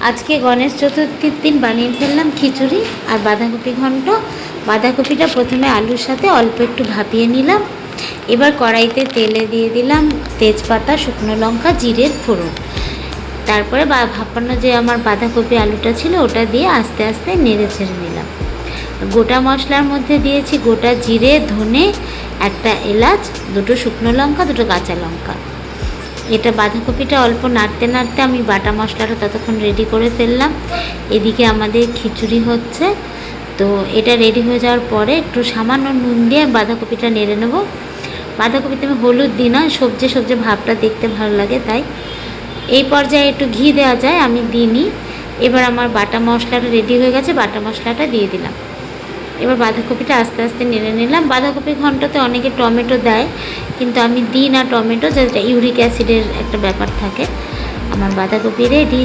আজকে গণেশ চতুর্থীর দিন বানিয়ে ফেললাম খিচুড়ি আর বাঁধাকপি ঘন্ট। বাঁধাকপিটা প্রথমে আলুর সাথে অল্প একটু ভাপিয়ে নিলাম। এবার কড়াইতে তেলে দিয়ে দিলাম তেজপাতা, শুকনো লঙ্কা, জিরের ফোড়ন। তারপরে ভাপানো যে আমার বাঁধাকপি আলুটা ছিল ওটা দিয়ে আস্তে আস্তে নেড়ে ছেড়ে নিলাম। গোটা মশলার মধ্যে দিয়েছি গোটা জিরে, ধনে, একটা এলাচ, দুটো শুকনো লঙ্কা, দুটো কাঁচা লঙ্কা। এটা বাঁধাকপিটা অল্প নাড়তে নাড়তে আমি বাটা মশলাটা ততক্ষণ রেডি করে ফেললাম। এদিকে আমাদের খিচুড়ি হচ্ছে। তো এটা রেডি হয়ে যাওয়ার পরে একটু সামান্য নুন দিয়ে বাঁধাকপিটা নেড়ে নেব। বাঁধাকপিতে আমি হলুদ দিই না, সবজি সবজি ভাবটা দেখতে ভালো লাগে, তাই এই পর্যায়ে একটু ঘি দেওয়া যায়, আমি দিইনি। এবার আমার বাটা মশলাটা রেডি হয়ে গেছে, বাটা মশলাটা দিয়ে দিলাম। এবার বাঁধাকপিটা আস্তে আস্তে নেড়ে নিলাম। বাঁধাকপি ঘন্টতে অনেকে টমেটো দেয়, কিন্তু আমি দিই না টমেটো, যেটা ইউরিক অ্যাসিডের একটা ব্যাপার থাকে। আমার বাঁধাকপি রেডি।